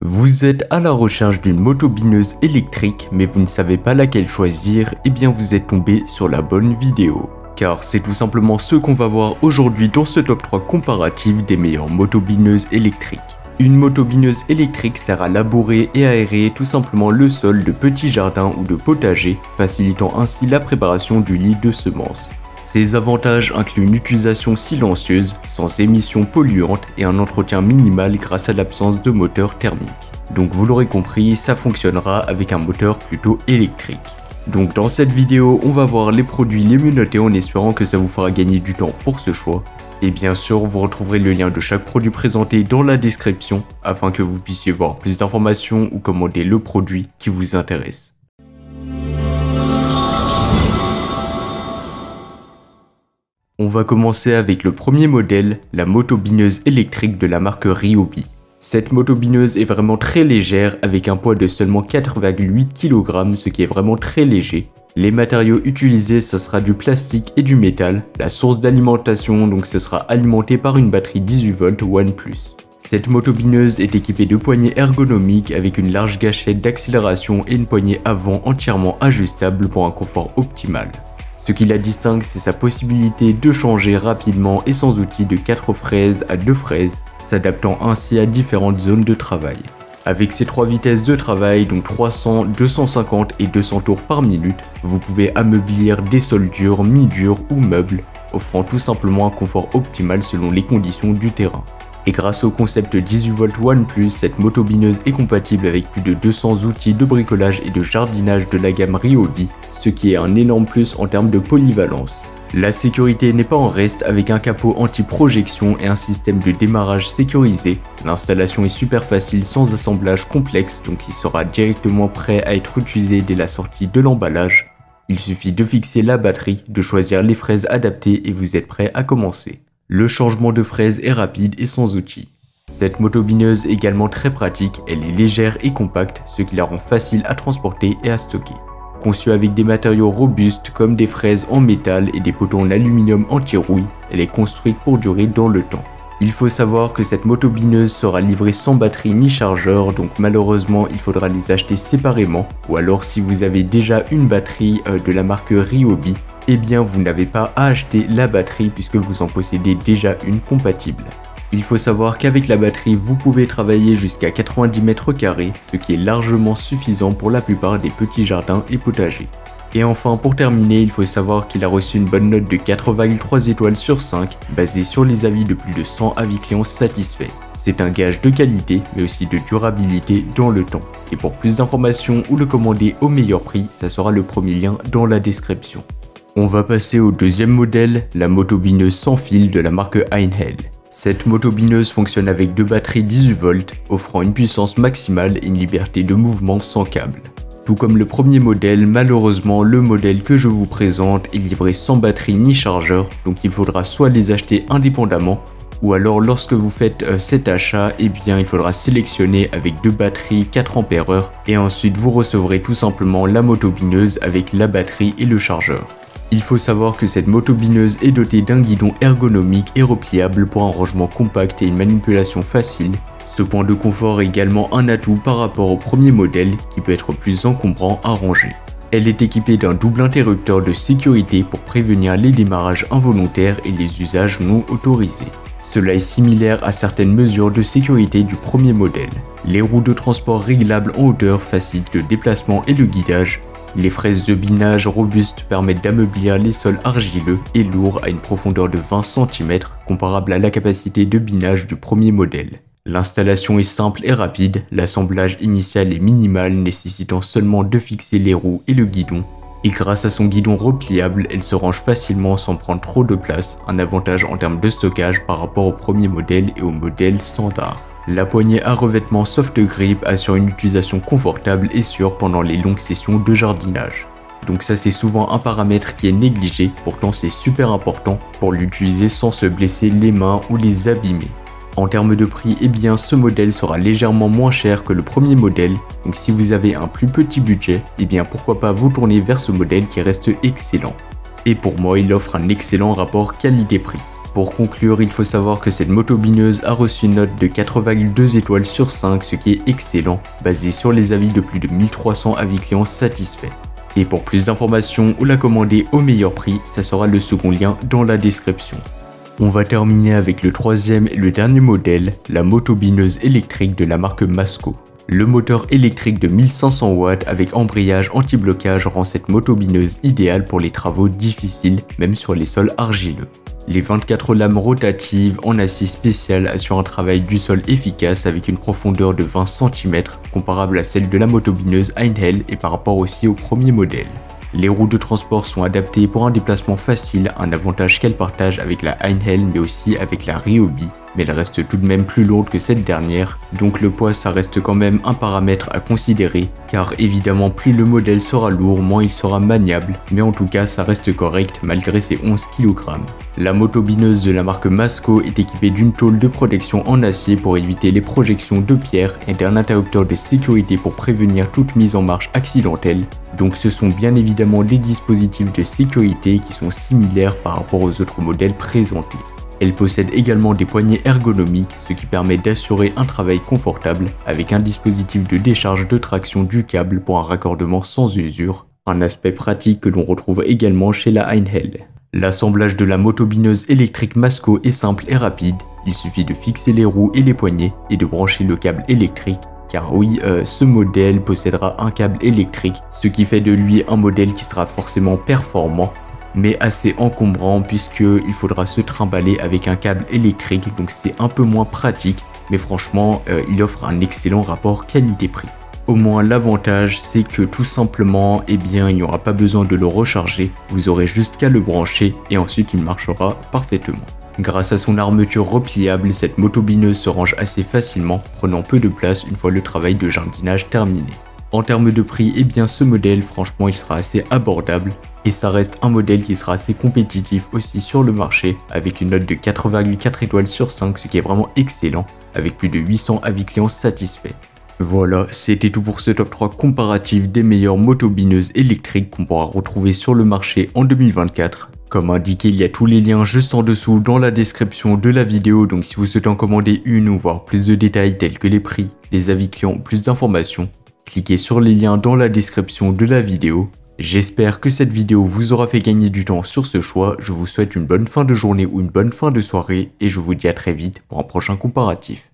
Vous êtes à la recherche d'une motobineuse électrique mais vous ne savez pas laquelle choisir, et bien vous êtes tombé sur la bonne vidéo. Car c'est tout simplement ce qu'on va voir aujourd'hui dans ce top 3 comparatif des meilleures motobineuses électriques. Une motobineuse électrique sert à labourer et aérer tout simplement le sol de petits jardins ou de potagers, facilitant ainsi la préparation du lit de semences. Ces avantages incluent une utilisation silencieuse, sans émissions polluantes et un entretien minimal grâce à l'absence de moteur thermique. Donc vous l'aurez compris, ça fonctionnera avec un moteur plutôt électrique. Donc dans cette vidéo, on va voir les produits les mieux notés en espérant que ça vous fera gagner du temps pour ce choix. Et bien sûr, vous retrouverez le lien de chaque produit présenté dans la description afin que vous puissiez voir plus d'informations ou commander le produit qui vous intéresse. On va commencer avec le premier modèle, la motobineuse électrique de la marque Ryobi. Cette motobineuse est vraiment très légère avec un poids de seulement 4,8 kg, ce qui est vraiment très léger. Les matériaux utilisés, ce sera du plastique et du métal. La source d'alimentation, donc ce sera alimenté par une batterie 18 volts OnePlus. Cette motobineuse est équipée de poignées ergonomiques avec une large gâchette d'accélération et une poignée avant entièrement ajustable pour un confort optimal. Ce qui la distingue, c'est sa possibilité de changer rapidement et sans outil de 4 fraises à 2 fraises, s'adaptant ainsi à différentes zones de travail. Avec ses 3 vitesses de travail, donc 300, 250 et 200 tours par minute, vous pouvez ameublir des sols durs, mi-durs ou meubles, offrant tout simplement un confort optimal selon les conditions du terrain. Et grâce au concept 18 volts OnePlus, cette motobineuse est compatible avec plus de 200 outils de bricolage et de jardinage de la gamme Ryobi, ce qui est un énorme plus en termes de polyvalence. La sécurité n'est pas en reste avec un capot anti-projection et un système de démarrage sécurisé. L'installation est super facile sans assemblage complexe, donc il sera directement prêt à être utilisé dès la sortie de l'emballage. Il suffit de fixer la batterie, de choisir les fraises adaptées et vous êtes prêt à commencer. Le changement de fraise est rapide et sans outil. Cette motobineuse est également très pratique, elle est légère et compacte, ce qui la rend facile à transporter et à stocker. Conçue avec des matériaux robustes comme des fraises en métal et des poteaux en aluminium anti-rouille, elle est construite pour durer dans le temps. Il faut savoir que cette motobineuse sera livrée sans batterie ni chargeur, donc malheureusement il faudra les acheter séparément, ou alors si vous avez déjà une batterie de la marque Ryobi, eh bien vous n'avez pas à acheter la batterie puisque vous en possédez déjà une compatible. Il faut savoir qu'avec la batterie, vous pouvez travailler jusqu'à 90 mètres carrés, ce qui est largement suffisant pour la plupart des petits jardins et potagers. Et enfin, pour terminer, il faut savoir qu'il a reçu une bonne note de 4,3 étoiles sur 5, basée sur les avis de plus de 100 avis clients satisfaits. C'est un gage de qualité, mais aussi de durabilité dans le temps. Et pour plus d'informations ou le commander au meilleur prix, ça sera le premier lien dans la description. On va passer au deuxième modèle, la motobineuse sans fil de la marque Einhell. Cette motobineuse fonctionne avec 2 batteries 18 volts, offrant une puissance maximale et une liberté de mouvement sans câble. Tout comme le premier modèle, malheureusement le modèle que je vous présente est livré sans batterie ni chargeur, donc il faudra soit les acheter indépendamment, ou alors lorsque vous faites cet achat, eh bien il faudra sélectionner avec 2 batteries 4 ampères et ensuite vous recevrez tout simplement la motobineuse avec la batterie et le chargeur. Il faut savoir que cette motobineuse est dotée d'un guidon ergonomique et repliable pour un rangement compact et une manipulation facile. Ce point de confort est également un atout par rapport au premier modèle qui peut être plus encombrant à ranger. Elle est équipée d'un double interrupteur de sécurité pour prévenir les démarrages involontaires et les usages non autorisés. Cela est similaire à certaines mesures de sécurité du premier modèle. Les roues de transport réglables en hauteur facilitent le déplacement et le guidage. Les fraises de binage robustes permettent d'ameublir les sols argileux et lourds à une profondeur de 20 cm, comparable à la capacité de binage du premier modèle. L'installation est simple et rapide, l'assemblage initial est minimal, nécessitant seulement de fixer les roues et le guidon. Et grâce à son guidon repliable, elle se range facilement sans prendre trop de place, un avantage en termes de stockage par rapport au premier modèle et au modèle standard. La poignée à revêtement soft grip assure une utilisation confortable et sûre pendant les longues sessions de jardinage. Donc ça c'est souvent un paramètre qui est négligé, pourtant c'est super important pour l'utiliser sans se blesser les mains ou les abîmer. En termes de prix, eh bien ce modèle sera légèrement moins cher que le premier modèle, donc si vous avez un plus petit budget, eh bien pourquoi pas vous tourner vers ce modèle qui reste excellent. Et pour moi il offre un excellent rapport qualité-prix. Pour conclure, il faut savoir que cette motobineuse a reçu une note de 4,2 étoiles sur 5, ce qui est excellent, basé sur les avis de plus de 1300 avis clients satisfaits. Et pour plus d'informations ou la commander au meilleur prix, ça sera le second lien dans la description. On va terminer avec le troisième et le dernier modèle, la motobineuse électrique de la marque Masco. Le moteur électrique de 1500 watts avec embrayage anti-blocage rend cette motobineuse idéale pour les travaux difficiles, même sur les sols argileux. Les 24 lames rotatives en acier spécial assurent un travail du sol efficace avec une profondeur de 20 cm, comparable à celle de la motobineuse Einhell et par rapport aussi au premier modèle. Les roues de transport sont adaptées pour un déplacement facile, un avantage qu'elle partage avec la Einhell mais aussi avec la Ryobi, mais elle reste tout de même plus lourde que cette dernière, donc le poids ça reste quand même un paramètre à considérer, car évidemment plus le modèle sera lourd, moins il sera maniable, mais en tout cas ça reste correct malgré ses 11 kg. La motobineuse de la marque Masco est équipée d'une tôle de protection en acier pour éviter les projections de pierre et d'un interrupteur de sécurité pour prévenir toute mise en marche accidentelle, donc ce sont bien évidemment des dispositifs de sécurité qui sont similaires par rapport aux autres modèles présentés. Elle possède également des poignées ergonomiques, ce qui permet d'assurer un travail confortable avec un dispositif de décharge de traction du câble pour un raccordement sans usure, un aspect pratique que l'on retrouve également chez la Einhell. L'assemblage de la motobineuse électrique Masco est simple et rapide, il suffit de fixer les roues et les poignées et de brancher le câble électrique, car oui, ce modèle possédera un câble électrique, ce qui fait de lui un modèle qui sera forcément performant, mais assez encombrant puisqu'il faudra se trimballer avec un câble électrique, donc c'est un peu moins pratique, mais franchement il offre un excellent rapport qualité-prix. Au moins l'avantage c'est que tout simplement il n'y aura pas besoin de le recharger, vous aurez juste qu'à le brancher et ensuite il marchera parfaitement. Grâce à son armature repliable, cette motobineuse se range assez facilement, prenant peu de place une fois le travail de jardinage terminé. En termes de prix, ce modèle, franchement, il sera assez abordable et ça reste un modèle qui sera assez compétitif aussi sur le marché avec une note de 4,4 étoiles sur 5, ce qui est vraiment excellent, avec plus de 800 avis clients satisfaits. Voilà, c'était tout pour ce top 3 comparatif des meilleures motobineuses électriques qu'on pourra retrouver sur le marché en 2024. Comme indiqué, il y a tous les liens juste en dessous dans la description de la vidéo, donc si vous souhaitez en commander une ou voir plus de détails tels que les prix, les avis clients, plus d'informations, cliquez sur les liens dans la description de la vidéo. J'espère que cette vidéo vous aura fait gagner du temps sur ce choix, je vous souhaite une bonne fin de journée ou une bonne fin de soirée et je vous dis à très vite pour un prochain comparatif.